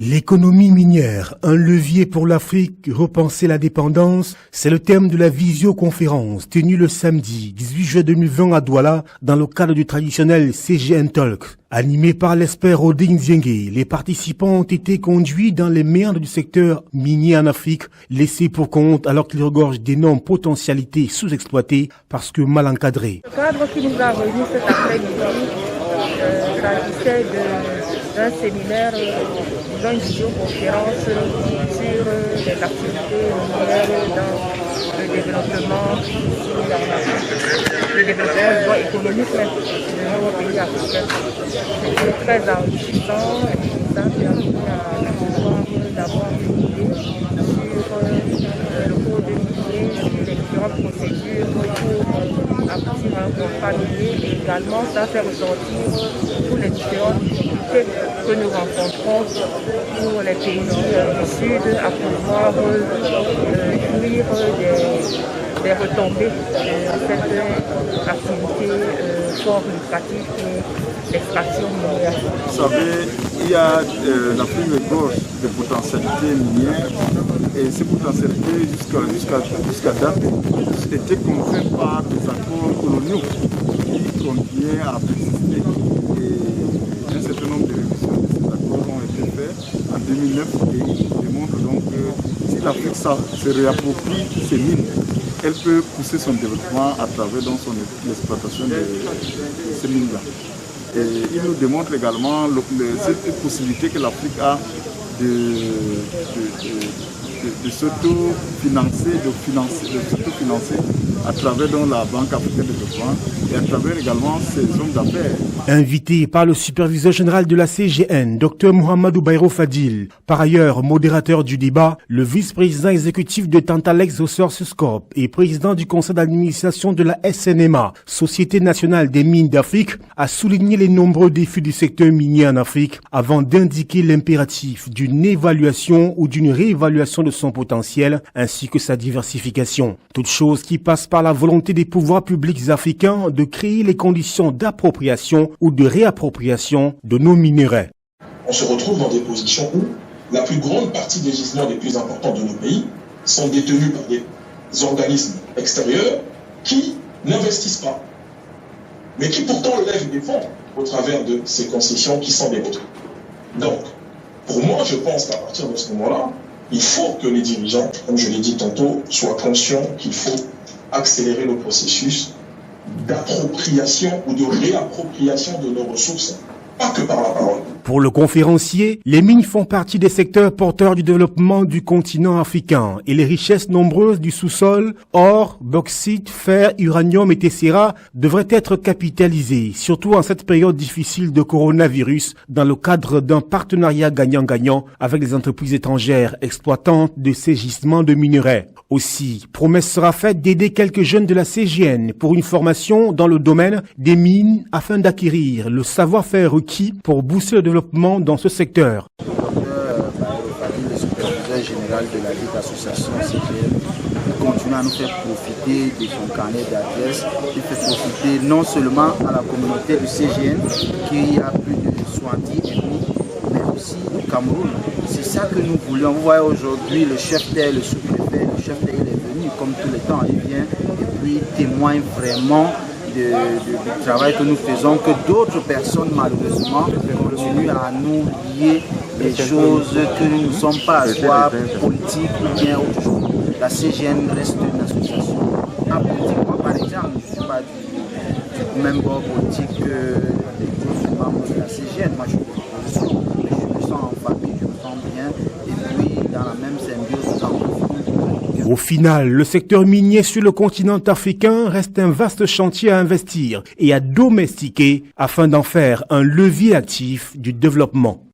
L'économie minière, un levier pour l'Afrique, repenser la dépendance, c'est le thème de la visioconférence tenue le samedi 18 juin 2020 à Douala dans le cadre du traditionnel CGN Talk. Animé par l'expert Odin Ziengue, les participants ont été conduits dans les méandres du secteur minier en Afrique, laissés pour compte alors qu'il regorge d'énormes potentialités sous-exploitées parce que mal encadrées. Le cadre qui nous a réunis cet après-midi s'agissait d'un séminaire, d'une visioconférence sur les activités minières dans le développement économique de nos pays africains. C'était très enrichissant et ça a permis d'avoir une idée sur le cours de minier, sur les différentes procédures pour aboutir à un contrat minier et également ça fait ressortir toutes les différentes difficultés que nous rencontrons pour les pays du Sud à pouvoir jouir des retombées de cette activité fort lucrative qui est l'extraction minière. Vous savez, l'Afrique regorge de potentialités minières et ces potentialités jusqu'à date étaient contraintes par des accords coloniaux qui continuaient à persister. Et un certain nombre de révisions de ces accords ont été faits en 2009 et ils démontrent donc que si l'Afrique se réapproprie ces mines, elle peut pousser son développement à travers l'exploitation de ces mines-là. Et il nous démontre également cette possibilité que l'Afrique a de s'auto-financer, à travers la Banque africaine de développement et à travers également ses hommes d'affaires. Invité par le superviseur général de la CGN, Dr Mohamedou Bayrou Fadil, par ailleurs modérateur du débat, le vice-président exécutif de Tantalex Resources Corp et président du conseil d'administration de la SNMA, Société nationale des mines d'Afrique, a souligné les nombreux défis du secteur minier en Afrique avant d'indiquer l'impératif d'une évaluation ou d'une réévaluation de son potentiel ainsi que sa diversification. Toute chose qui passe par la volonté des pouvoirs publics africains de créer les conditions d'appropriation ou de réappropriation de nos minerais. On se retrouve dans des positions où la plus grande partie des gisements les plus importants de nos pays sont détenus par des organismes extérieurs qui n'investissent pas, mais qui pourtant lèvent des fonds au travers de ces concessions qui sont des vôtres. Donc, pour moi, je pense qu'à partir de ce moment-là, il faut que les dirigeants, comme je l'ai dit tantôt, soient conscients qu'il faut accélérer le processus d'appropriation ou de réappropriation de nos ressources, pas que par la parole. Pour le conférencier, les mines font partie des secteurs porteurs du développement du continent africain et les richesses nombreuses du sous-sol, or, bauxite, fer, uranium et tessera devraient être capitalisées, surtout en cette période difficile de coronavirus, dans le cadre d'un partenariat gagnant-gagnant avec les entreprises étrangères exploitantes de ces gisements de minerais. Aussi, promesse sera faite d'aider quelques jeunes de la CGN pour une formation dans le domaine des mines afin d'acquérir le savoir-faire requis pour booster le développement dans ce secteur. Le superviseur général de la Ligue Association CGN continue à nous faire profiter de son carnet d'adresse. Il fait profiter non seulement à la communauté du CGN qui a plus de 70 ethnies, mais aussi au Cameroun. C'est ça que nous voulions. Vous voyez aujourd'hui le chef d'État, le sous-préfet, le chef d'État il est venu comme tous les temps, il vient et puis témoigne vraiment du travail que nous faisons, que d'autres personnes malheureusement continuent à nous lier des choses que nous ne sommes pas, soit politiques ou bien autre chose. La CGN reste une association apolitique. Moi par exemple, je ne suis pas du même bord politique que les autres membres de la CGN. Moi je suis opposition, mais je me sens en famille, je me sens bien et puis dans la même symbiose entre nous. Au final, le secteur minier sur le continent africain reste un vaste chantier à investir et à domestiquer afin d'en faire un levier actif du développement.